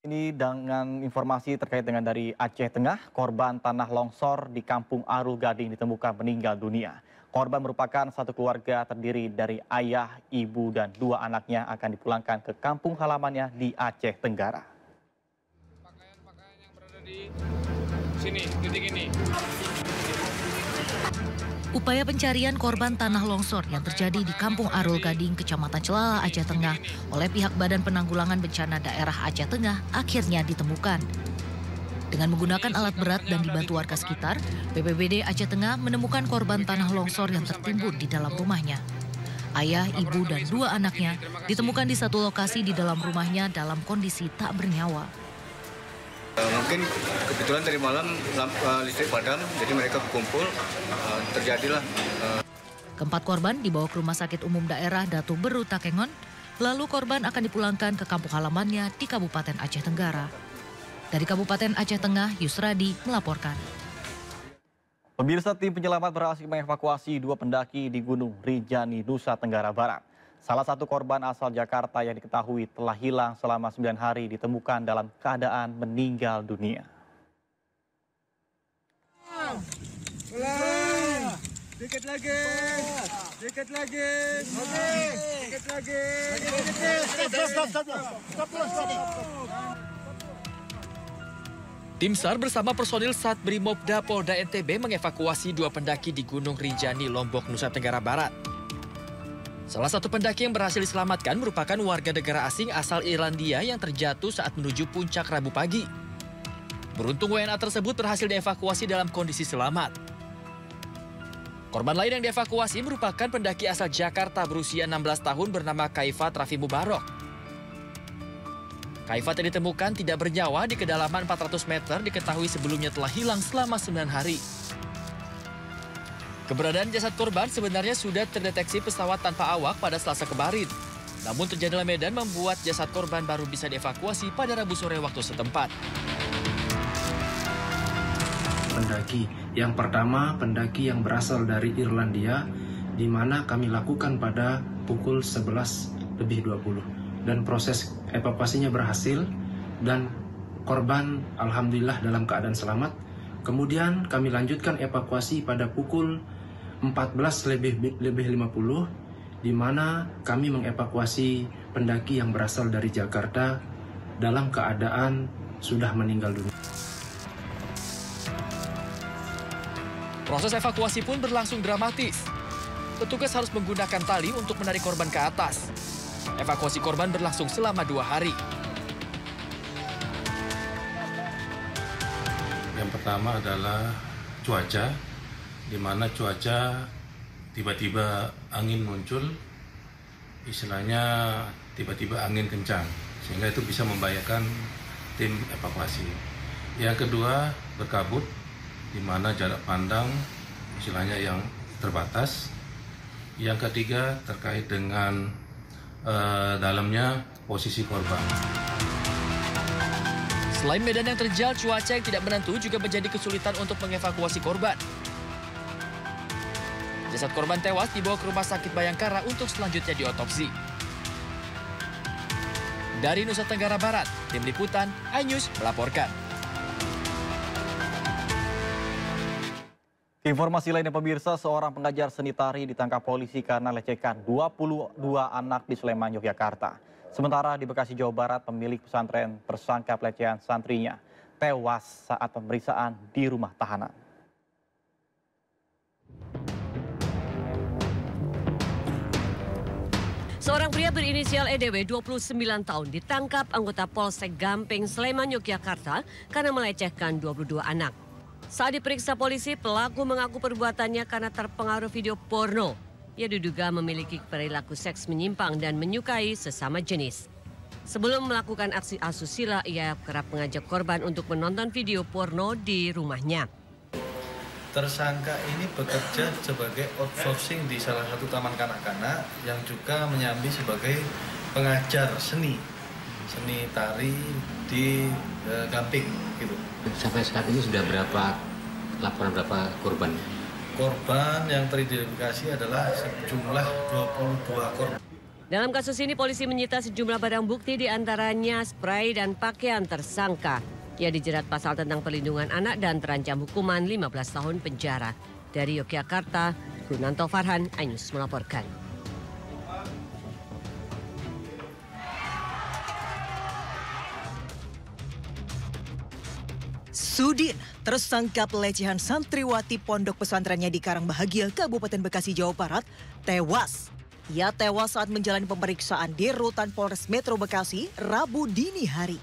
Ini dengan informasi terkait dengan dari Aceh Tengah, korban tanah longsor di Kampung Arul Gading ditemukan meninggal dunia. Korban merupakan satu keluarga terdiri dari ayah, ibu, dan dua anaknya akan dipulangkan ke kampung halamannya di Aceh Tenggara. Pakaian-pakaian yang berada di sini, titik ini. Upaya pencarian korban tanah longsor yang terjadi di Kampung Arul Gading, Kecamatan Celala, Aceh Tengah oleh pihak Badan Penanggulangan Bencana Daerah Aceh Tengah akhirnya ditemukan. Dengan menggunakan alat berat dan dibantu warga sekitar, BPBD Aceh Tengah menemukan korban tanah longsor yang tertimbun di dalam rumahnya. Ayah, ibu, dan dua anaknya ditemukan di satu lokasi di dalam rumahnya dalam kondisi tak bernyawa. Mungkin kebetulan tadi malam listrik padam, jadi mereka berkumpul, terjadilah. Keempat korban dibawa ke Rumah Sakit Umum Daerah Datu Beru Takengon, lalu korban akan dipulangkan ke kampung halamannya di Kabupaten Aceh Tenggara. Dari Kabupaten Aceh Tengah, Yusradi melaporkan. Pemirsa, tim penyelamat berhasil mengevakuasi dua pendaki di Gunung Rinjani, Nusa Tenggara Barat. Salah satu korban asal Jakarta yang diketahui telah hilang selama 9 hari ditemukan dalam keadaan meninggal dunia. Dikit lagi. Dikit lagi. Dikit lagi. Tim SAR bersama personil Satbrimobda Polda NTB mengevakuasi dua pendaki di Gunung Rinjani, Lombok, Nusa Tenggara Barat. Salah satu pendaki yang berhasil diselamatkan merupakan warga negara asing asal Irlandia yang terjatuh saat menuju puncak Rabu pagi. Beruntung WNA tersebut berhasil dievakuasi dalam kondisi selamat. Korban lain yang dievakuasi merupakan pendaki asal Jakarta berusia 16 tahun bernama Kaifat Raffi Mubarok. Kaifat yang ditemukan tidak bernyawa di kedalaman 400 meter diketahui sebelumnya telah hilang selama 9 hari. Keberadaan jasad korban sebenarnya sudah terdeteksi pesawat tanpa awak pada Selasa kemarin. Namun terjadilah medan membuat jasad korban baru bisa dievakuasi pada Rabu sore waktu setempat. Pendaki yang pertama, pendaki yang berasal dari Irlandia, di mana kami lakukan pada pukul 11:20. Dan proses evakuasinya berhasil dan korban alhamdulillah dalam keadaan selamat. Kemudian kami lanjutkan evakuasi pada pukul 14:50, di mana kami mengevakuasi pendaki yang berasal dari Jakarta dalam keadaan sudah meninggal dunia. Proses evakuasi pun berlangsung dramatis. Petugas harus menggunakan tali untuk menarik korban ke atas. Evakuasi korban berlangsung selama 2 hari. Yang pertama adalah cuaca, di mana cuaca tiba-tiba angin muncul, istilahnya tiba-tiba angin kencang, sehingga itu bisa membahayakan tim evakuasi. Yang kedua, berkabut, di mana jarak pandang istilahnya yang terbatas. Yang ketiga, terkait dengan dalamnya posisi korban. Selain medan yang terjal, cuaca yang tidak menentu juga menjadi kesulitan untuk mengevakuasi korban. Jasad korban tewas dibawa ke Rumah Sakit Bayangkara untuk selanjutnya diotopsi. Dari Nusa Tenggara Barat, Tim Liputan iNews melaporkan. Informasi lainnya pemirsa, seorang pengajar seni tari ditangkap polisi karena lecehkan 22 anak di Sleman, Yogyakarta. Sementara di Bekasi, Jawa Barat, pemilik pesantren tersangka pelecehan santrinya tewas saat pemeriksaan di rumah tahanan. Seorang pria berinisial EDW 29 tahun ditangkap anggota Polsek Gamping, Sleman, Yogyakarta karena melecehkan 22 anak. Saat diperiksa polisi, pelaku mengaku perbuatannya karena terpengaruh video porno. Ia diduga memiliki perilaku seks menyimpang dan menyukai sesama jenis. Sebelum melakukan aksi asusila, ia kerap mengajak korban untuk menonton video porno di rumahnya. Tersangka ini bekerja sebagai outsourcing di salah satu taman kanak-kanak yang juga menyambi sebagai pengajar seni tari di Gamping gitu. Sampai saat ini sudah laporan berapa korban? Korban yang teridentifikasi adalah sejumlah 22 korban. Dalam kasus ini polisi menyita sejumlah barang bukti diantaranya spray dan pakaian tersangka. Ia dijerat pasal tentang perlindungan anak dan terancam hukuman 15 tahun penjara. Dari Yogyakarta, Gunanto Farhan, iNews melaporkan. Sudin, tersangka pelecehan santriwati pondok pesantrennya di Karangbahagia, Kabupaten Bekasi, Jawa Barat, tewas. Ia tewas saat menjalani pemeriksaan di Rutan Polres Metro Bekasi, Rabu dini hari.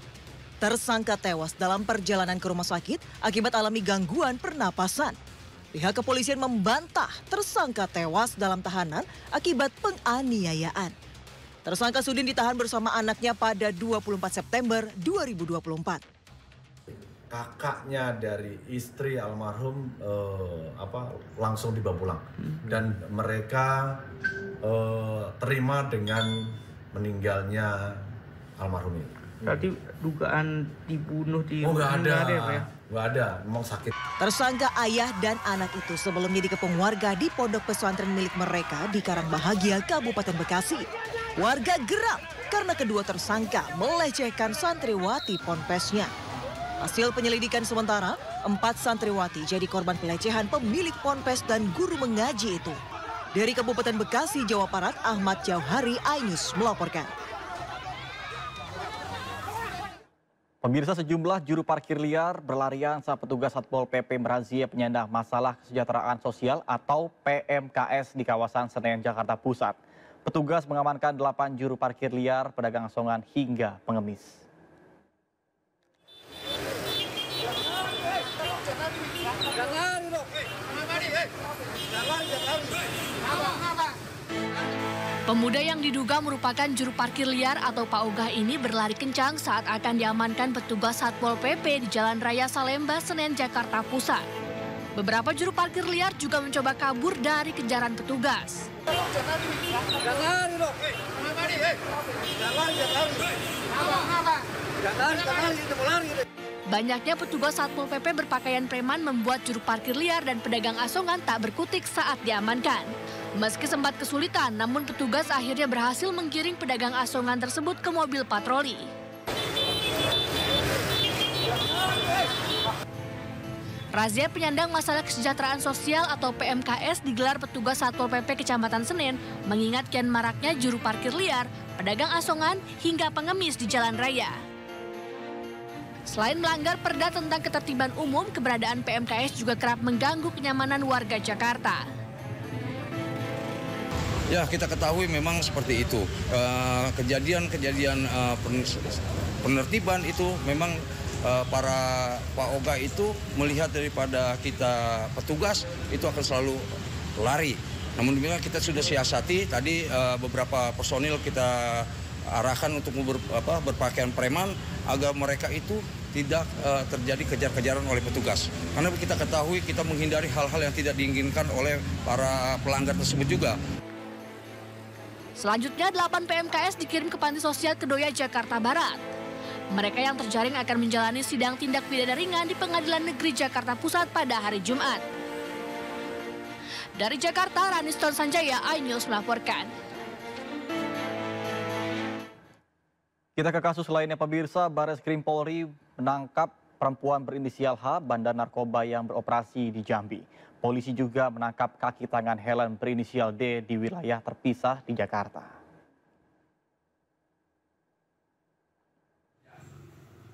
Tersangka tewas dalam perjalanan ke rumah sakit akibat alami gangguan pernapasan. Pihak kepolisian membantah tersangka tewas dalam tahanan akibat penganiayaan. Tersangka Sudin ditahan bersama anaknya pada 24 September 2024. Kakaknya dari istri almarhum langsung dibawa pulang dan mereka terima dengan meninggalnya almarhum ini. Berarti dugaan dibunuh di nggak ada, ya? Nggak ada, memang sakit. Tersangka ayah dan anak itu sebelumnya dikepung warga di pondok pesantren milik mereka di Karangbahagia, Kabupaten Bekasi. Warga geram karena kedua tersangka melecehkan santriwati ponpesnya. Hasil penyelidikan sementara, 4 santriwati jadi korban pelecehan pemilik ponpes dan guru mengaji itu. Dari Kabupaten Bekasi, Jawa Barat, Ahmad Jauhari, iNews melaporkan. Pemirsa, sejumlah juru parkir liar berlarian saat petugas Satpol PP merazia penyandang masalah kesejahteraan sosial atau PMKS di kawasan Senen, Jakarta Pusat. Petugas mengamankan 8 juru parkir liar, pedagang asongan hingga pengemis. Pemuda yang diduga merupakan juru parkir liar atau Pak Ogah ini berlari kencang saat akan diamankan petugas Satpol PP di Jalan Raya Salemba, Senen, Jakarta Pusat. Beberapa juru parkir liar juga mencoba kabur dari kejaran petugas. Banyaknya petugas Satpol PP berpakaian preman membuat juru parkir liar dan pedagang asongan tak berkutik saat diamankan. Meski sempat kesulitan, namun petugas akhirnya berhasil menggiring pedagang asongan tersebut ke mobil patroli. Razia penyandang masalah kesejahteraan sosial atau PMKS digelar petugas Satpol PP Kecamatan Senen mengingat kian maraknya juru parkir liar, pedagang asongan, hingga pengemis di jalan raya. Selain melanggar perda tentang ketertiban umum, keberadaan PMKS juga kerap mengganggu kenyamanan warga Jakarta. Ya, kita ketahui memang seperti itu. Kejadian-kejadian penertiban itu memang para Pak Ogah itu melihat daripada kita petugas itu akan selalu lari. Namun demikian kita sudah siasati, tadi beberapa personil kita arahkan untuk berpakaian preman agar mereka itu tidak terjadi kejar-kejaran oleh petugas. Karena kita ketahui kita menghindari hal-hal yang tidak diinginkan oleh para pelanggar tersebut juga. Selanjutnya 8 PMKS dikirim ke Panti Sosial Kedoya, Jakarta Barat. Mereka yang terjaring akan menjalani sidang tindak pidana ringan di Pengadilan Negeri Jakarta Pusat pada hari Jumat. Dari Jakarta, Raniston Sanjaya, iNews melaporkan. Kita ke kasus lainnya, pemirsa. Bareskrim Polri menangkap perempuan berinisial H, bandar narkoba yang beroperasi di Jambi. Polisi juga menangkap kaki tangan Helen berinisial D di wilayah terpisah di Jakarta.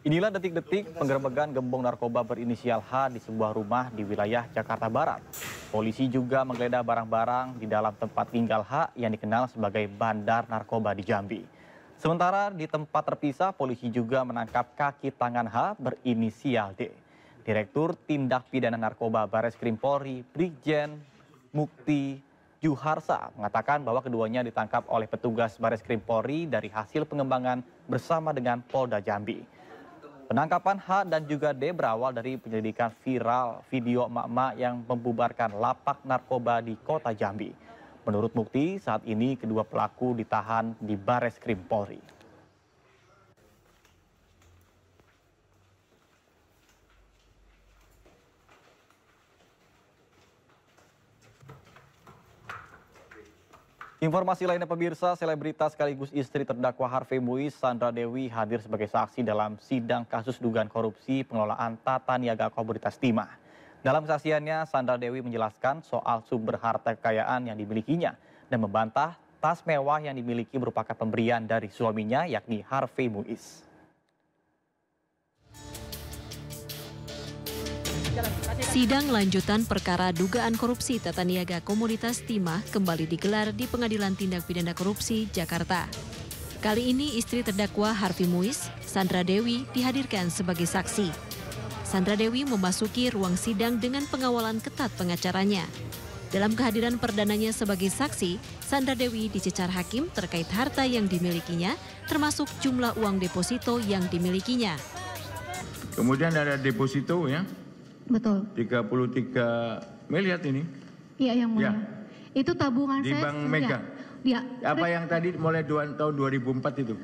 Inilah detik-detik penggerebekan gembong narkoba berinisial H di sebuah rumah di wilayah Jakarta Barat. Polisi juga menggeledah barang-barang di dalam tempat tinggal H yang dikenal sebagai bandar narkoba di Jambi. Sementara di tempat terpisah, polisi juga menangkap kaki tangan H berinisial D. Direktur Tindak Pidana Narkoba Bareskrim Polri, Brigjen Mukti Juharsa, mengatakan bahwa keduanya ditangkap oleh petugas Bareskrim Polri dari hasil pengembangan bersama dengan Polda Jambi. Penangkapan H dan juga D berawal dari penyelidikan viral video emak-emak yang membubarkan lapak narkoba di kota Jambi. Menurut Mukti, saat ini kedua pelaku ditahan di Bareskrim Polri. Informasi lainnya pemirsa, selebritas sekaligus istri terdakwa Harvey Muiz, Sandra Dewi hadir sebagai saksi dalam sidang kasus dugaan korupsi pengelolaan tata niaga Komoditas Timah. Dalam kesaksiannya, Sandra Dewi menjelaskan soal sumber harta kekayaan yang dimilikinya dan membantah tas mewah yang dimiliki merupakan pemberian dari suaminya yakni Harvey Muiz. Sidang lanjutan perkara dugaan korupsi tata niaga Komoditas Timah kembali digelar di Pengadilan Tindak Pidana Korupsi, Jakarta. Kali ini istri terdakwa Harvey Muiz, Sandra Dewi, dihadirkan sebagai saksi. Sandra Dewi memasuki ruang sidang dengan pengawalan ketat pengacaranya. Dalam kehadiran perdananya sebagai saksi, Sandra Dewi dicecar hakim terkait harta yang dimilikinya, termasuk jumlah uang deposito yang dimilikinya. Kemudian ada deposito ya? Betul. 33 miliar ini? Iya, yang mulia. Ya. Itu tabungan di saya. Bank Mega? Ya. Apa yang tadi mulai tahun 2004 itu?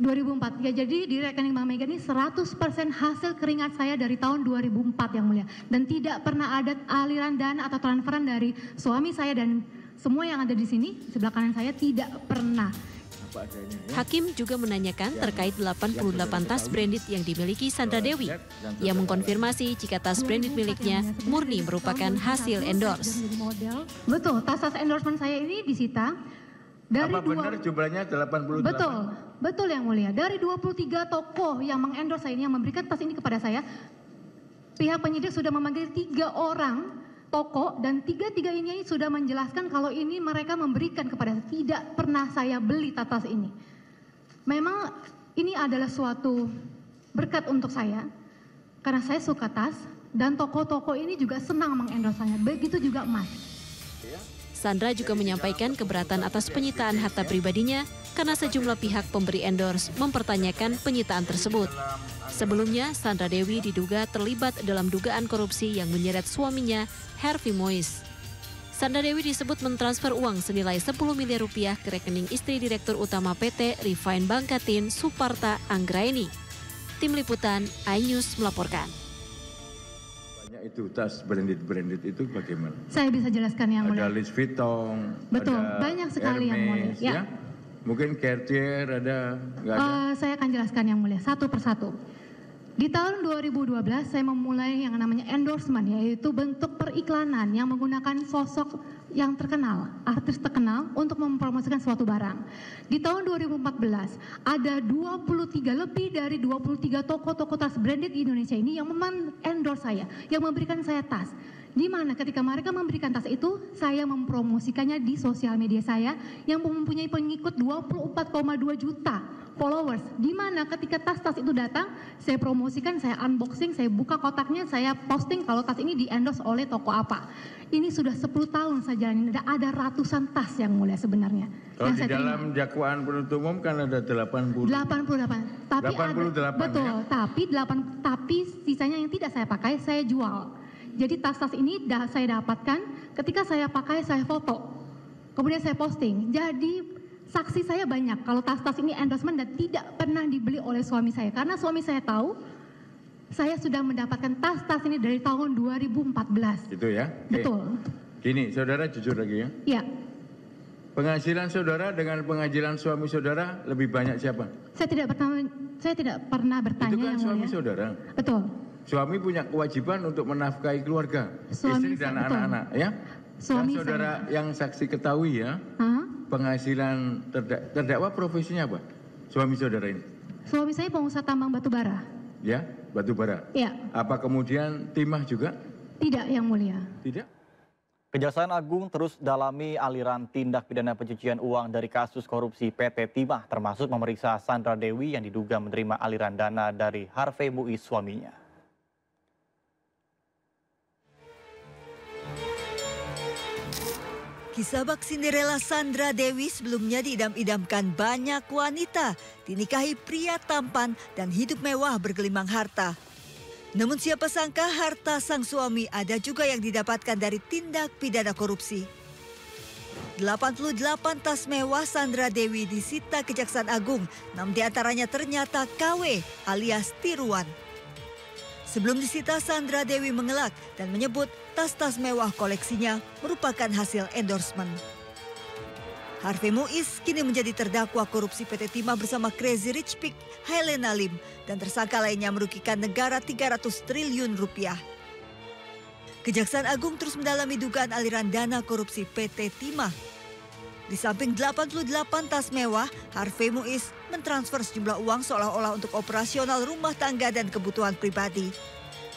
2004. Ya, jadi di rekening Bank Mega ini 100% hasil keringat saya dari tahun 2004 yang mulia. Dan tidak pernah ada aliran dana atau transferan dari suami saya dan semua yang ada di sini, sebelah kanan saya tidak pernah. Hakim juga menanyakan terkait 88 tas branded yang dimiliki Sandra Dewi. Ia mengkonfirmasi jika tas branded miliknya murni merupakan hasil endorse. Betul, tas-tas endorsement saya ini disita. Dari apa benar jumlahnya 88? Betul, betul yang mulia. Dari 23 toko yang mengendorse saya ini, yang memberikan tas ini kepada saya, pihak penyidik sudah memanggil 3 orang toko dan tiga-tiga ini sudah menjelaskan kalau ini mereka memberikan kepada saya. Tidak pernah saya beli tas ini. Memang ini adalah suatu berkat untuk saya karena saya suka tas dan toko-toko ini juga senang mengendorse saya. Begitu juga emas. Sandra juga menyampaikan keberatan atas penyitaan harta pribadinya karena sejumlah pihak pemberi endorse mempertanyakan penyitaan tersebut. Sebelumnya, Sandra Dewi diduga terlibat dalam dugaan korupsi yang menyeret suaminya, Harvey Muiz. Sandra Dewi disebut mentransfer uang senilai 10 miliar rupiah ke rekening istri Direktur Utama PT Refine Bangkatin, Suparta Anggraeni. Tim Liputan, iNews melaporkan. Banyak itu tas branded itu bagaimana? Saya bisa jelaskan yang mulia. Ada Louis Vuitton, betul, ada banyak sekali Hermes, yang mulia. Ya. Mungkin Cartier ada, nggak ada? Saya akan jelaskan yang mulia, satu persatu. Di tahun 2012 saya memulai yang namanya endorsement, yaitu bentuk periklanan yang menggunakan sosok yang terkenal, artis terkenal untuk mempromosikan suatu barang. Di tahun 2014 ada lebih dari 23 toko-toko tas branded di Indonesia ini yang endorse saya, yang memberikan saya tas. Di mana ketika mereka memberikan tas itu, saya mempromosikannya di sosial media saya yang mempunyai pengikut 24,2 juta followers. Di mana ketika tas-tas itu datang, saya promosikan, saya unboxing, saya buka kotaknya, saya posting kalau tas ini di-endorse oleh toko apa. Ini sudah 10 tahun saya jalanin, ada ratusan tas yang mulia sebenarnya. Kalau di dalam dakwaan penuntut umum kan ada 88. 88. Tapi 88 betul, ya? tapi sisanya yang tidak saya pakai, saya jual. Jadi tas-tas ini saya dapatkan, ketika saya pakai saya foto, kemudian saya posting. Jadi saksi saya banyak kalau tas-tas ini endorsement dan tidak pernah dibeli oleh suami saya. Karena suami saya tahu saya sudah mendapatkan tas-tas ini dari tahun 2014. Itu ya? Betul. Gini, saudara jujur lagi ya? Iya. Penghasilan saudara dengan penghasilan suami saudara lebih banyak siapa? Saya tidak pernah bertanya. Itu kan yang suami mulia. saudara. Betul. Suami punya kewajiban untuk menafkahi keluarga, Suami istri dan betul. anak-anak, ya. Suami dan saudara saya. yang saksi ketahui ya, penghasilan terdakwa profesinya apa? Suami saudara ini? Suami saya pengusaha tambang batu bara. Ya, batu bara. Ya. Apa kemudian timah juga? Tidak, yang mulia. Tidak. Kejaksaan Agung terus dalami aliran tindak pidana pencucian uang dari kasus korupsi PT Timah, termasuk memeriksa Sandra Dewi yang diduga menerima aliran dana dari Harvey Muiz suaminya. Kisah bak Cinderella Sandra Dewi sebelumnya diidam-idamkan banyak wanita, dinikahi pria tampan dan hidup mewah bergelimang harta. Namun siapa sangka harta sang suami ada juga yang didapatkan dari tindak pidana korupsi. 88 tas mewah Sandra Dewi disita Kejaksaan Agung, 6 diantaranya ternyata KW alias tiruan. Sebelum disita, Sandra Dewi mengelak dan menyebut tas-tas mewah koleksinya merupakan hasil endorsement. Harvey Muiz kini menjadi terdakwa korupsi PT Timah bersama Crazy Rich Pig Helena Lim dan tersangka lainnya merugikan negara 300 triliun rupiah. Kejaksaan Agung terus mendalami dugaan aliran dana korupsi PT Timah. Di samping 88 tas mewah, Harvey Muiz mentransfer sejumlah uang seolah-olah untuk operasional rumah tangga dan kebutuhan pribadi.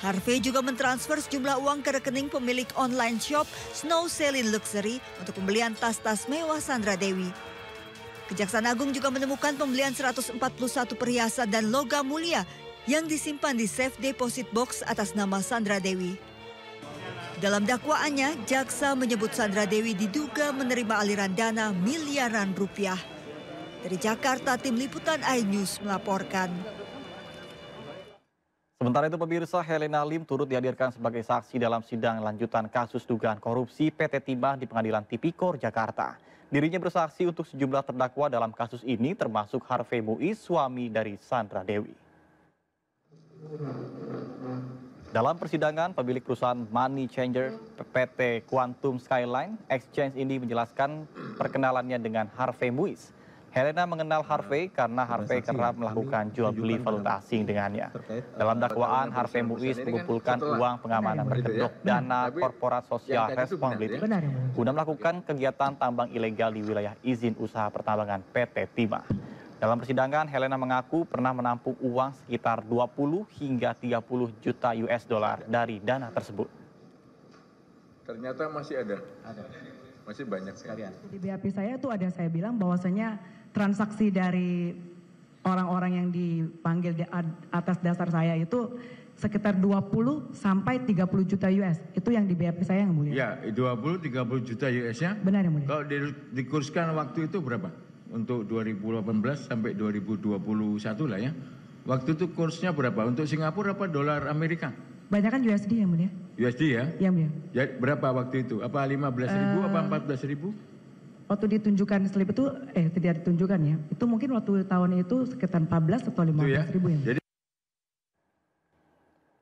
Harvey juga mentransfer sejumlah uang ke rekening pemilik online shop Snow Celine Luxury untuk pembelian tas-tas mewah Sandra Dewi. Kejaksaan Agung juga menemukan pembelian 141 perhiasan dan logam mulia yang disimpan di safe deposit box atas nama Sandra Dewi. Dalam dakwaannya, jaksa menyebut Sandra Dewi diduga menerima aliran dana miliaran rupiah. Dari Jakarta, tim liputan iNews melaporkan. Sementara itu pemirsa, Helena Lim turut dihadirkan sebagai saksi dalam sidang lanjutan kasus dugaan korupsi PT Timah di Pengadilan Tipikor, Jakarta. Dirinya bersaksi untuk sejumlah terdakwa dalam kasus ini termasuk Harvey Muiz, suami dari Sandra Dewi. Dalam persidangan, pemilik perusahaan Money Changer PT Quantum Skyline Exchange ini menjelaskan perkenalannya dengan Harvey Muiz. Helena mengenal Harvey karena Harvey kerap melakukan jual beli valuta asing dengannya. Dalam dakwaan, Harvey Muiz mengumpulkan uang pengamanan berkedok dana korporat social responsibility guna melakukan kegiatan tambang ilegal di wilayah izin usaha pertambangan PT Timah. Dalam persidangan, Helena mengaku pernah menampung uang sekitar 20 hingga 30 juta US dollar dari dana tersebut. Ternyata masih ada. Masih banyak sekalian. Di BAP saya itu ada saya bilang bahwasanya transaksi dari orang-orang yang dipanggil di atas dasar saya itu sekitar 20 sampai 30 juta US. Itu yang di BAP saya yang mulia. Ya, 20-30 juta US ya. Benar yang mulia. Kalau dikurskan waktu itu berapa? Untuk 2018 sampai 2021 lah ya. Waktu itu kursnya berapa? Untuk Singapura apa dolar Amerika? Banyak kan USD yang mulia. USD ya? Yang mulia. Ya, berapa waktu itu? Apa 15.000 apa 14.000? Waktu ditunjukkan slip itu, tidak ditunjukkan ya. Itu mungkin waktu tahun itu sekitar 14 atau 15 ribu ya.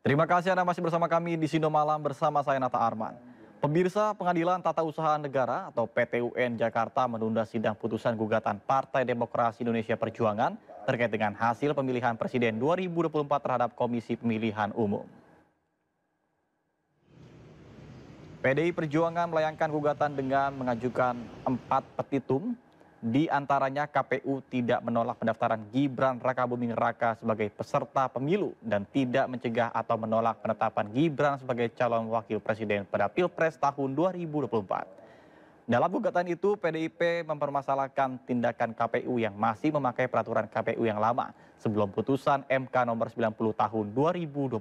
Terima kasih Anda masih bersama kami di Sindo Malam bersama saya Nata Arman. Pemirsa, Pengadilan Tata Usaha Negara atau PT-UN Jakarta menunda sidang putusan gugatan Partai Demokrasi Indonesia Perjuangan terkait dengan hasil pemilihan Presiden 2024 terhadap Komisi Pemilihan Umum. PDI Perjuangan melayangkan gugatan dengan mengajukan 4 petitum, di antaranya KPU tidak menolak pendaftaran Gibran Rakabuming Raka sebagai peserta pemilu dan tidak mencegah atau menolak penetapan Gibran sebagai calon wakil presiden pada Pilpres tahun 2024. Dalam gugatan itu, PDIP mempermasalahkan tindakan KPU yang masih memakai peraturan KPU yang lama sebelum putusan MK nomor 90 tahun 2024.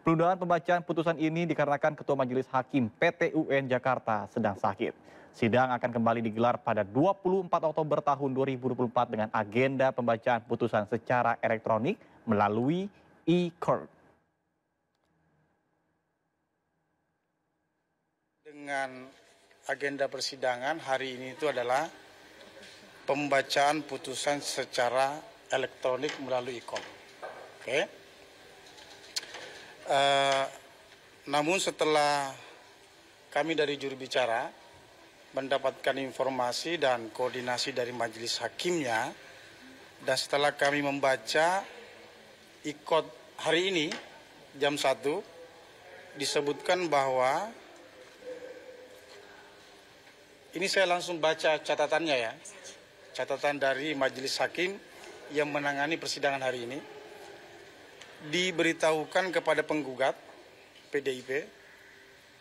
Penundaan pembacaan putusan ini dikarenakan Ketua Majelis Hakim PT-UN Jakarta sedang sakit. Sidang akan kembali digelar pada 24 Oktober tahun 2024 dengan agenda pembacaan putusan secara elektronik melalui e-court. Dengan agenda persidangan hari ini itu adalah pembacaan putusan secara elektronik melalui e-court. Oke. Namun setelah kami dari juru bicara mendapatkan informasi dan koordinasi dari majelis hakimnya, dan setelah kami membaca e-court hari ini jam 1, disebutkan bahwa ini saya langsung baca catatannya ya, catatan dari majelis hakim yang menangani persidangan hari ini. Diberitahukan kepada penggugat PDIP,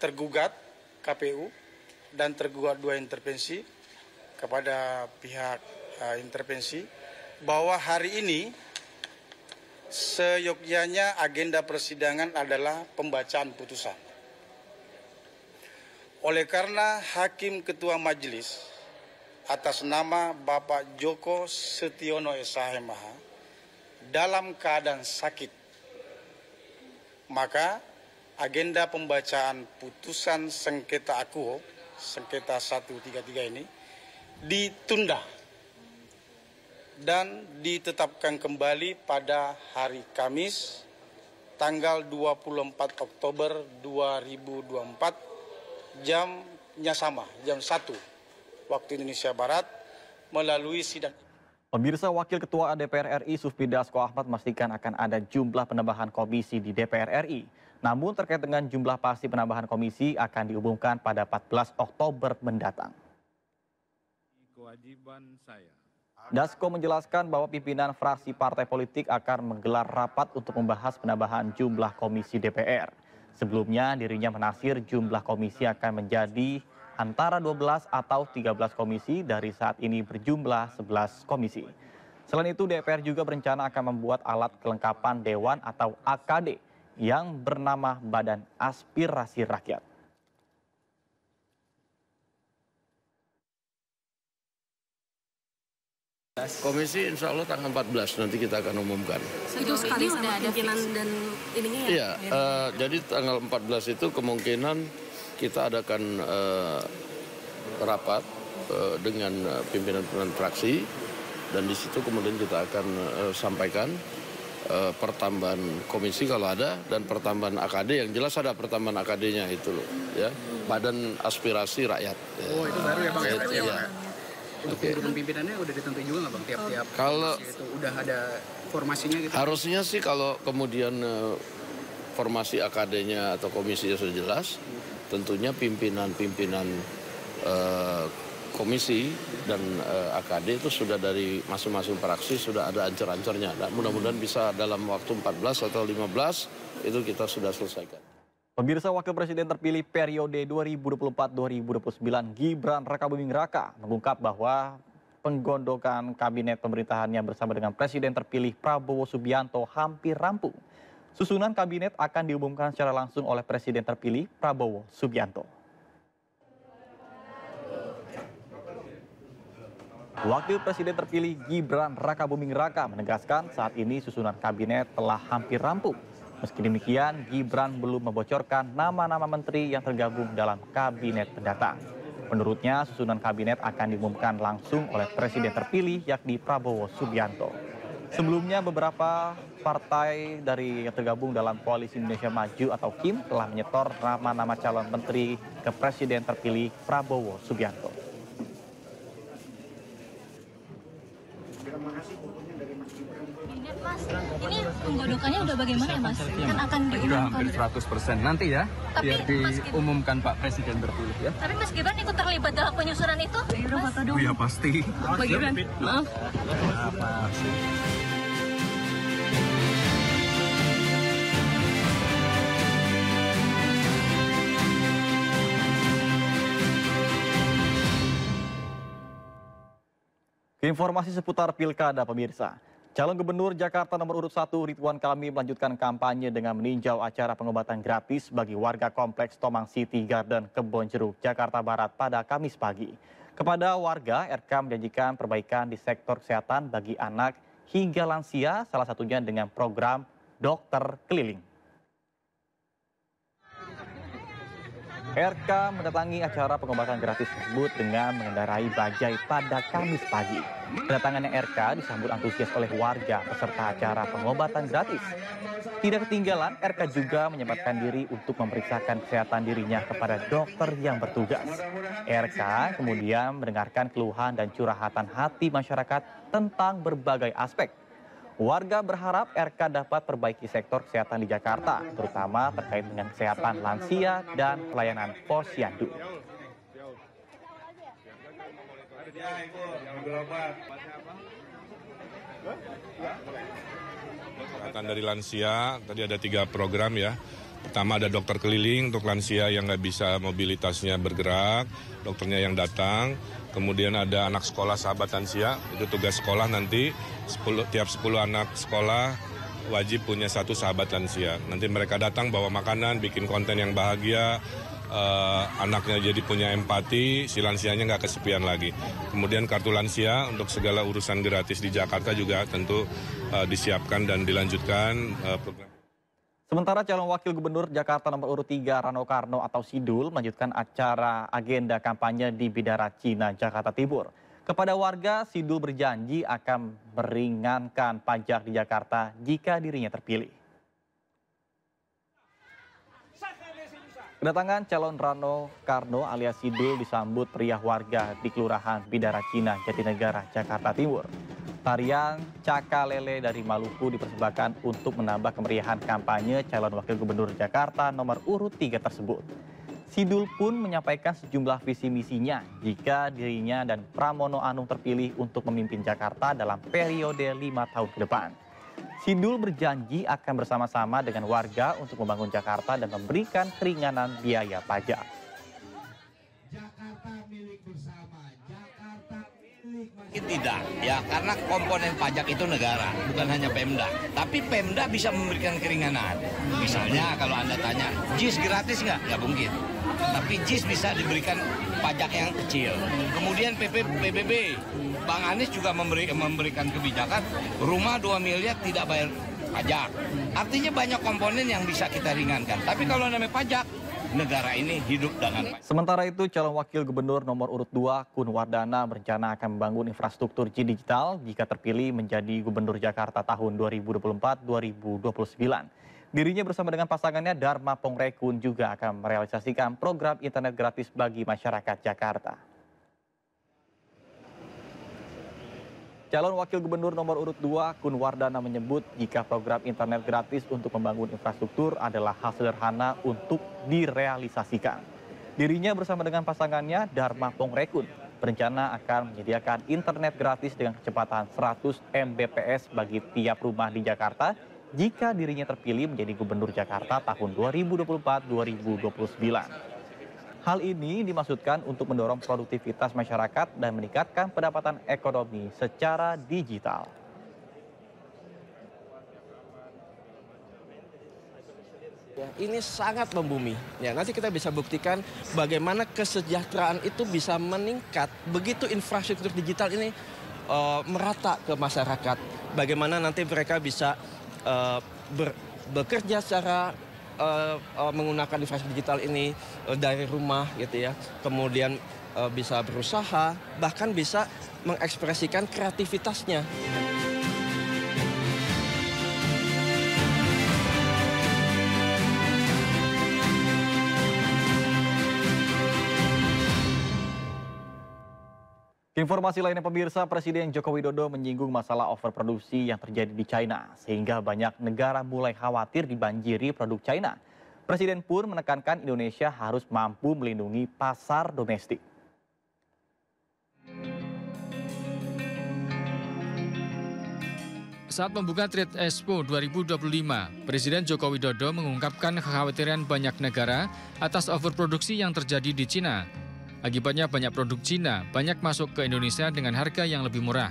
tergugat KPU, dan tergugat 2 intervensi kepada pihak intervensi bahwa hari ini seyogyanya agenda persidangan adalah pembacaan putusan. Oleh karena Hakim Ketua Majelis atas nama Bapak Joko Setiono SH.MH dalam keadaan sakit, maka agenda pembacaan putusan sengketa akuo, sengketa 133 ini, ditunda dan ditetapkan kembali pada hari Kamis, tanggal 24 Oktober 2024, jamnya sama, jam 1 waktu Indonesia Barat melalui sidang. Pemirsa, Wakil Ketua DPR RI Sufmi Dasko Ahmad memastikan akan ada jumlah penambahan komisi di DPR RI. Namun terkait dengan jumlah pasti penambahan komisi akan diumumkan pada 14 Oktober mendatang. Kewajiban saya. Dasko menjelaskan bahwa pimpinan fraksi partai politik akan menggelar rapat untuk membahas penambahan jumlah komisi DPR. Sebelumnya dirinya menaksir jumlah komisi akan menjadi antara 12 atau 13 komisi dari saat ini berjumlah 11 komisi. Selain itu DPR juga berencana akan membuat alat kelengkapan Dewan atau AKD yang bernama Badan Aspirasi Rakyat. Komisi insya Allah tanggal 14 nanti kita akan umumkan. Itu sekali udah ada pimpinan dan ininya ya? Iya, jadi tanggal 14 itu kemungkinan kita adakan rapat dengan pimpinan fraksi dan di situ kemudian kita akan sampaikan pertambahan komisi kalau ada dan pertambahan AKD, yang jelas ada pertambahan AKD-nya itu loh ya, Badan Aspirasi Rakyat. Oh itu baru ya Bang? Ya. Untuk pembentukan pimpinannya udah ditentuin juga nggak Bang? Tiap-tiap kalau itu udah ada formasinya gitu? Harusnya sih kalau kemudian formasi AKD-nya atau komisinya sudah jelas, tentunya pimpinan-pimpinan komisi dan AKD itu sudah dari masing-masing fraksi sudah ada ancor-ancornya. Nah, mudah-mudahan bisa dalam waktu 14 atau 15 itu kita sudah selesaikan. Pemirsa, Wakil Presiden terpilih periode 2024-2029 Gibran Rakabuming Raka mengungkap bahwa penggondokan kabinet pemerintahannya bersama dengan Presiden terpilih Prabowo Subianto hampir rampung. Susunan kabinet akan diumumkan secara langsung oleh Presiden terpilih Prabowo Subianto. Wakil Presiden terpilih Gibran Rakabuming Raka menegaskan saat ini susunan kabinet telah hampir rampung. Meski demikian, Gibran belum membocorkan nama-nama menteri yang tergabung dalam kabinet mendatang. Menurutnya, susunan kabinet akan diumumkan langsung oleh Presiden terpilih yakni Prabowo Subianto. Sebelumnya, beberapa partai yang tergabung dalam Koalisi Indonesia Maju atau KIM telah menyetor nama-nama calon menteri ke Presiden terpilih Prabowo Subianto. Mas, ini penggodokannya udah bagaimana ya Mas? Kan akan diumumkan. Udah hampir 100% nanti ya, biar diumumkan Pak Presiden terpilih ya. Tapi Mas Gibran ikut terlibat dalam penyusunan itu? Oh ya pasti. Pak Gibran, maaf. Informasi seputar pilkada, pemirsa. Calon Gubernur Jakarta nomor urut 1 Ridwan Kamil melanjutkan kampanye dengan meninjau acara pengobatan gratis bagi warga kompleks Tomang City Garden Kebonjeruk, Jakarta Barat pada Kamis pagi. Kepada warga, RK menjanjikan perbaikan di sektor kesehatan bagi anak hingga lansia, salah satunya dengan program dokter keliling. RK mendatangi acara pengobatan gratis tersebut dengan mengendarai bajai pada Kamis pagi. Kedatangannya RK disambut antusias oleh warga peserta acara pengobatan gratis. Tidak ketinggalan, RK juga menyempatkan diri untuk memeriksakan kesehatan dirinya kepada dokter yang bertugas. RK kemudian mendengarkan keluhan dan curhatan hati masyarakat tentang berbagai aspek. Warga berharap RK dapat perbaiki sektor kesehatan di Jakarta, terutama terkait dengan kesehatan lansia dan pelayanan posyandu. Kesehatan dari lansia, tadi ada 3 program ya. Pertama ada dokter keliling untuk lansia yang nggak bisa mobilitasnya bergerak, dokternya yang datang. Kemudian ada anak sekolah sahabat lansia, itu tugas sekolah nanti, tiap 10 anak sekolah wajib punya 1 sahabat lansia. Nanti mereka datang bawa makanan, bikin konten yang bahagia, anaknya jadi punya empati, si lansianya nggak kesepian lagi. Kemudian kartu lansia untuk segala urusan gratis di Jakarta juga tentu disiapkan dan dilanjutkan program. Sementara calon wakil gubernur Jakarta nomor urut 3 Rano Karno atau Sidul melanjutkan acara agenda kampanye di Bidara Cina, Jakarta Timur. Kepada warga, Sidul berjanji akan meringankan pajak di Jakarta jika dirinya terpilih. Kedatangan calon Rano Karno alias Sidul disambut meriah warga di Kelurahan Bidara Cina, Jatinegara, Jakarta Timur. Tarian Caka Lele dari Maluku dipersembahkan untuk menambah kemeriahan kampanye calon Wakil Gubernur Jakarta nomor urut 3 tersebut. Sidul pun menyampaikan sejumlah visi misinya jika dirinya dan Pramono Anung terpilih untuk memimpin Jakarta dalam periode 5 tahun ke depan. Sidul berjanji akan bersama-sama dengan warga untuk membangun Jakarta dan memberikan keringanan biaya pajak. Jakarta milik bersama, Jakarta milik masyarakat. Tidak, ya karena komponen pajak itu negara, bukan hanya Pemda. Tapi Pemda bisa memberikan keringanan. Misalnya kalau Anda tanya, JIS gratis nggak? Nggak mungkin. Tapi JIS bisa diberikan pajak yang kecil. Kemudian PBB, Bang Anies juga memberikan kebijakan rumah 2 miliar tidak bayar pajak. Artinya banyak komponen yang bisa kita ringankan. Tapi kalau namanya pajak, negara ini hidup dengan pajak. Sementara itu, calon wakil gubernur nomor urut 2 Kun Wardana berencana akan membangun infrastruktur digital jika terpilih menjadi gubernur Jakarta tahun 2024-2029. Dirinya bersama dengan pasangannya Dharma Pongrekun juga akan merealisasikan program internet gratis bagi masyarakat Jakarta. Calon wakil gubernur nomor urut 2 Kun Wardana menyebut jika program internet gratis untuk membangun infrastruktur adalah hal sederhana untuk direalisasikan. Dirinya bersama dengan pasangannya Dharma Pongrekun berencana akan menyediakan internet gratis dengan kecepatan 100 Mbps bagi tiap rumah di Jakarta jika dirinya terpilih menjadi gubernur Jakarta tahun 2024-2029. Hal ini dimaksudkan untuk mendorong produktivitas masyarakat dan meningkatkan pendapatan ekonomi secara digital. Ya, ini sangat membumi. Ya, nanti kita bisa buktikan bagaimana kesejahteraan itu bisa meningkat begitu infrastruktur digital ini merata ke masyarakat. Bagaimana nanti mereka bisa bekerja secara menggunakan infrastruktur digital ini dari rumah gitu ya, kemudian bisa berusaha, bahkan bisa mengekspresikan kreativitasnya. Informasi lainnya pemirsa, Presiden Joko Widodo menyinggung masalah overproduksi yang terjadi di China, sehingga banyak negara mulai khawatir dibanjiri produk China. Presiden pun menekankan Indonesia harus mampu melindungi pasar domestik. Saat membuka Trade Expo 2025, Presiden Joko Widodo mengungkapkan kekhawatiran banyak negara atas overproduksi yang terjadi di China. Akibatnya banyak produk Cina banyak masuk ke Indonesia dengan harga yang lebih murah.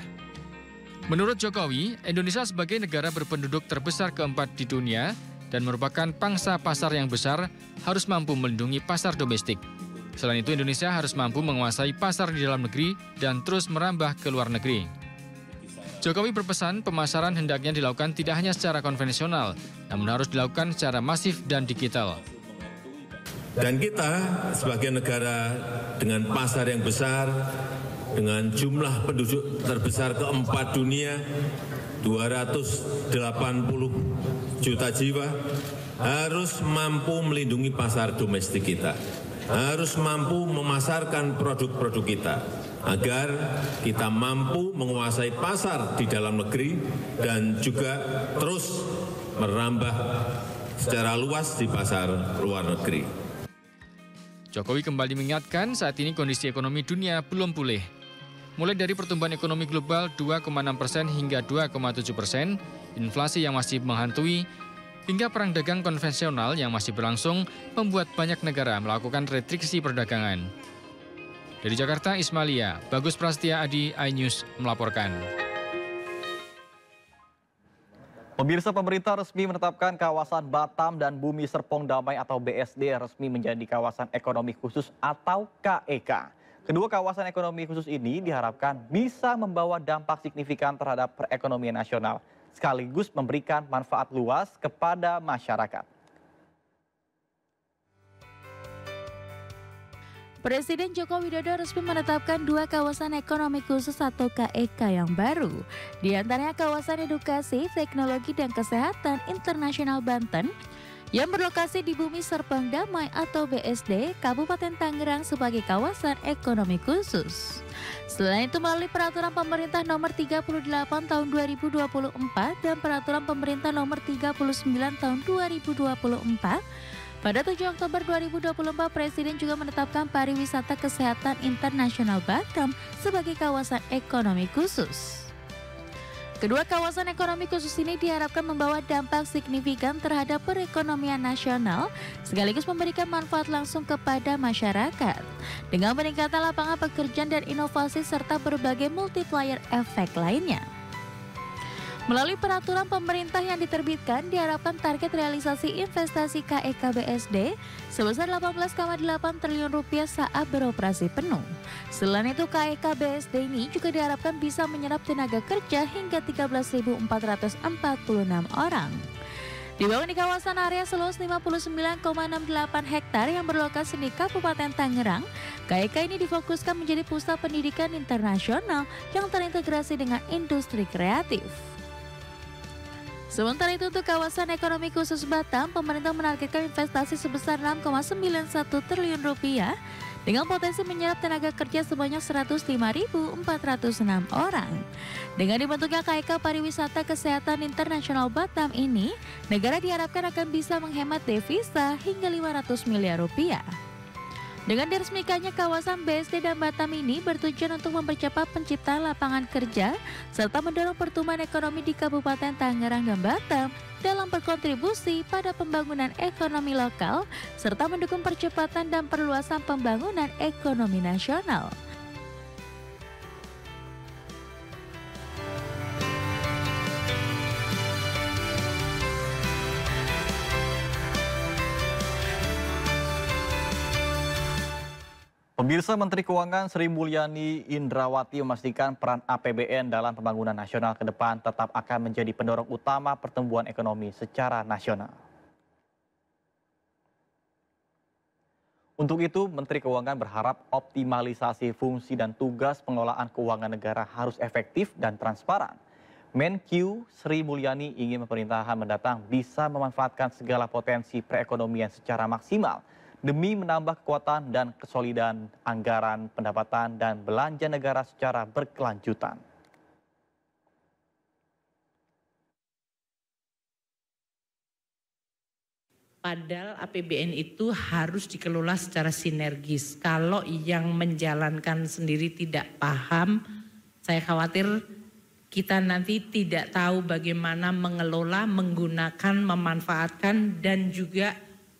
Menurut Jokowi, Indonesia sebagai negara berpenduduk terbesar keempat di dunia dan merupakan pangsa pasar yang besar harus mampu melindungi pasar domestik. Selain itu, Indonesia harus mampu menguasai pasar di dalam negeri dan terus merambah ke luar negeri. Jokowi berpesan pemasaran hendaknya dilakukan tidak hanya secara konvensional, namun harus dilakukan secara masif dan digital. Dan kita sebagai negara dengan pasar yang besar, dengan jumlah penduduk terbesar keempat dunia, 280 juta jiwa, harus mampu melindungi pasar domestik kita. Harus mampu memasarkan produk-produk kita, agar kita mampu menguasai pasar di dalam negeri dan juga terus merambah secara luas di pasar luar negeri. Jokowi kembali mengingatkan saat ini kondisi ekonomi dunia belum pulih. Mulai dari pertumbuhan ekonomi global 2,6% hingga 2,7%, inflasi yang masih menghantui, hingga perang dagang konvensional yang masih berlangsung membuat banyak negara melakukan restriksi perdagangan. Dari Jakarta, Ismailia, Bagus Prastia Adi, iNews melaporkan. Pemirsa, pemerintah resmi menetapkan kawasan Batam dan Bumi Serpong Damai atau BSD resmi menjadi kawasan ekonomi khusus atau KEK. Kedua kawasan ekonomi khusus ini diharapkan bisa membawa dampak signifikan terhadap perekonomian nasional, sekaligus memberikan manfaat luas kepada masyarakat. Presiden Joko Widodo resmi menetapkan dua kawasan ekonomi khusus atau KEK yang baru. Di antaranya kawasan edukasi, teknologi, dan kesehatan internasional Banten yang berlokasi di Bumi Serpong Damai atau BSD, Kabupaten Tangerang sebagai kawasan ekonomi khusus. Selain itu melalui Peraturan Pemerintah Nomor 38 Tahun 2024 dan Peraturan Pemerintah Nomor 39 Tahun 2024, pada 7 Oktober 2024 Presiden juga menetapkan pariwisata kesehatan internasional Batam sebagai kawasan ekonomi khusus. Kedua kawasan ekonomi khusus ini diharapkan membawa dampak signifikan terhadap perekonomian nasional sekaligus memberikan manfaat langsung kepada masyarakat dengan peningkatan lapangan pekerjaan dan inovasi serta berbagai multiplier efek lainnya. Melalui peraturan pemerintah yang diterbitkan, diharapkan target realisasi investasi KEK BSD sebesar Rp18,8 triliun saat beroperasi penuh. Selain itu, KEK BSD ini juga diharapkan bisa menyerap tenaga kerja hingga 13.446 orang. Dibangun di kawasan area seluas 59,68 hektar yang berlokasi di Kabupaten Tangerang, KEK ini difokuskan menjadi pusat pendidikan internasional yang terintegrasi dengan industri kreatif. Sementara itu untuk kawasan ekonomi khusus Batam, pemerintah menargetkan investasi sebesar Rp6,91 triliun dengan potensi menyerap tenaga kerja sebanyak 105.406 orang. Dengan dibentuknya KEK Pariwisata Kesehatan Internasional Batam ini, negara diharapkan akan bisa menghemat devisa hingga Rp500 miliar. Dengan diresmikannya kawasan BSD dan Batam ini bertujuan untuk mempercepat penciptaan lapangan kerja serta mendorong pertumbuhan ekonomi di Kabupaten Tangerang dan Batam dalam berkontribusi pada pembangunan ekonomi lokal serta mendukung percepatan dan perluasan pembangunan ekonomi nasional. Pemirsa, Menteri Keuangan Sri Mulyani Indrawati memastikan peran APBN dalam pembangunan nasional ke depan tetap akan menjadi pendorong utama pertumbuhan ekonomi secara nasional. Untuk itu, Menteri Keuangan berharap optimalisasi fungsi dan tugas pengelolaan keuangan negara harus efektif dan transparan. Menkyu Sri Mulyani ingin pemerintahan mendatang bisa memanfaatkan segala potensi perekonomian secara maksimal demi menambah kekuatan dan kesolidan anggaran, pendapatan, dan belanja negara secara berkelanjutan. Padahal APBN itu harus dikelola secara sinergis. Kalau yang menjalankan sendiri tidak paham, saya khawatir kita nanti tidak tahu bagaimana mengelola, menggunakan, memanfaatkan, dan juga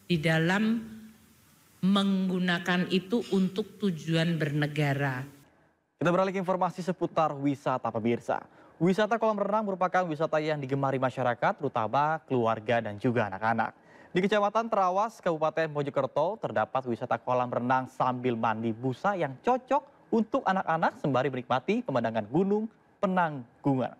di dalam menggunakan itu untuk tujuan bernegara. Kita beralih ke informasi seputar wisata, pemirsa. Wisata kolam renang merupakan wisata yang digemari masyarakat, terutama keluarga dan juga anak-anak. Di Kecamatan Trawas, Kabupaten Mojokerto, terdapat wisata kolam renang sambil mandi busa yang cocok untuk anak-anak sembari menikmati pemandangan Gunung Penanggungan.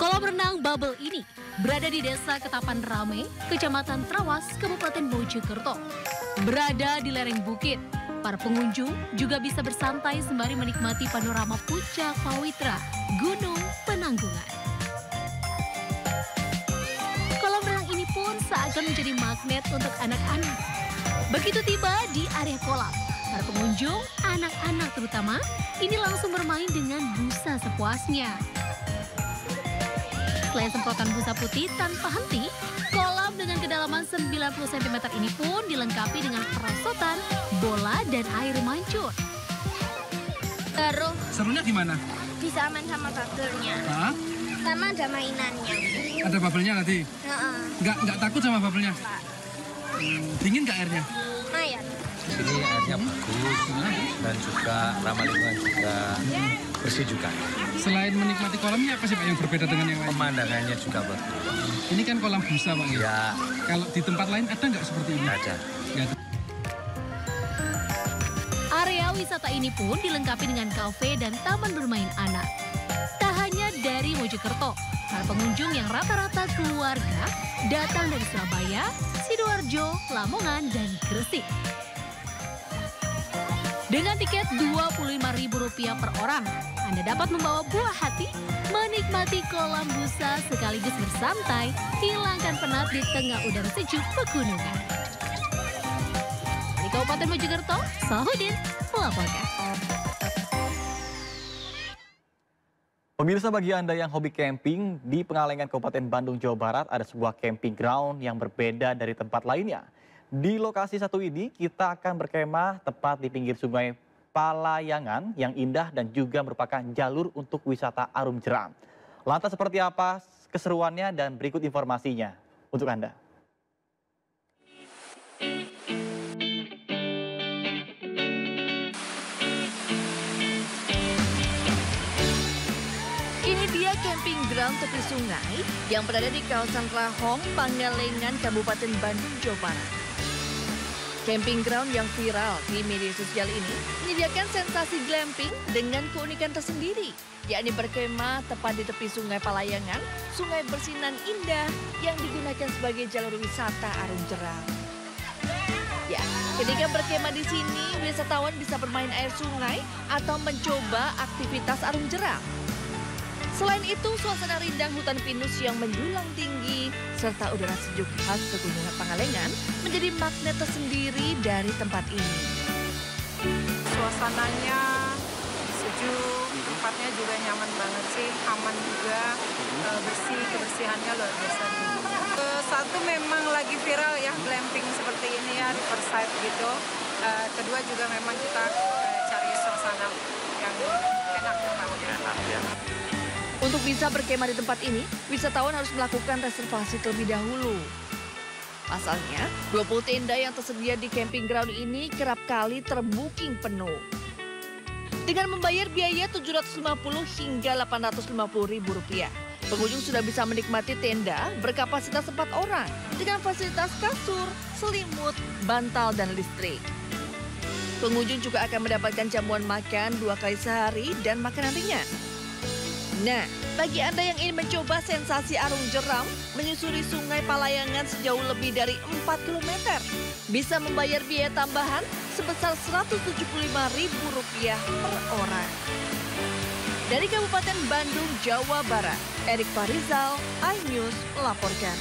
Kolam renang Bubble ini berada di Desa Ketapan Rame, Kecamatan Trawas, Kabupaten Mojokerto. Berada di lereng bukit, para pengunjung juga bisa bersantai sembari menikmati panorama Puncak Pawitra, Gunung Penanggungan. Kolam renang ini pun seakan menjadi magnet untuk anak-anak. Begitu tiba di area kolam, para pengunjung, anak-anak terutama, ini langsung bermain dengan busa sepuasnya. Selain semprotan busa putih tanpa henti, kolam dengan kedalaman 90 cm ini pun dilengkapi dengan perosotan, bola, dan air mancur. Terus Serunya gimana? bisa main sama bubble-nya. Hah? Sama ada mainannya. Ada bubble-nya nanti? Nggak takut sama bubble-nya? Dingin nggak airnya? Lumayan. Di sini airnya bagus dan juga ramah lingkungan juga bersih juga. Selain menikmati kolamnya, apa sih Pak yang berbeda dengan yang lain? Pemandangannya juga bagus. Ini kan kolam busa Pak ya? Ya. Kalau di tempat lain ada nggak seperti ini? Ada. Area wisata ini pun dilengkapi dengan kafe dan taman bermain anak. Tak hanya dari Mojokerto, para pengunjung yang rata-rata keluarga datang dari Surabaya, Sidoarjo, Lamongan, dan Gresik. Dengan tiket Rp25.000 per orang, Anda dapat membawa buah hati, menikmati kolam busa sekaligus bersantai, hilangkan penat di tengah udara sejuk pegunungan. Dari Kabupaten Mojokerto, Salahuddin melaporkan. Pemirsa, bagi Anda yang hobi camping, di Pengalengan Kabupaten Bandung, Jawa Barat ada sebuah camping ground yang berbeda dari tempat lainnya. Di lokasi satu ini, kita akan berkemah tepat di pinggir sungai Palayangan yang indah dan juga merupakan jalur untuk wisata Arum Jeram. Lantas seperti apa keseruannya dan berikut informasinya untuk Anda. Ini dia camping ground tepi sungai yang berada di kawasan Rahong, Pangalengan, Kabupaten Bandung, Jawa Barat. Camping ground yang viral di media sosial ini menyediakan sensasi glamping dengan keunikan tersendiri, yakni berkemah tepat di tepi sungai Palayangan, sungai bersinan indah yang digunakan sebagai jalur wisata Arum Jeram. Ya, ketika berkemah di sini, wisatawan bisa bermain air sungai atau mencoba aktivitas Arum Jeram. Selain itu, suasana rindang hutan pinus yang menjulang tinggi serta udara sejuk khas Pegunungan Pangalengan menjadi magnet tersendiri dari tempat ini. Suasananya sejuk, tempatnya juga nyaman banget sih, aman juga, bersih, kebersihannya luar biasa. Satu memang lagi viral ya, glamping seperti ini ya, riverside gitu. Kedua juga memang kita cari suasana yang enak tempatnya. Untuk bisa berkemah di tempat ini, wisatawan harus melakukan reservasi terlebih dahulu. Pasalnya, 20 tenda yang tersedia di camping ground ini kerap kali terbooking penuh. Dengan membayar biaya Rp750 hingga Rp850.000, pengunjung sudah bisa menikmati tenda berkapasitas 4 orang dengan fasilitas kasur, selimut, bantal, dan listrik. Pengunjung juga akan mendapatkan jamuan makan 2 kali sehari dan makanan ringan. Nah, bagi Anda yang ingin mencoba sensasi Arum Jeram menyusuri sungai Palayangan sejauh lebih dari 4 km, bisa membayar biaya tambahan sebesar Rp175.000 per orang. Dari Kabupaten Bandung, Jawa Barat, Erik Farizal, iNews melaporkan.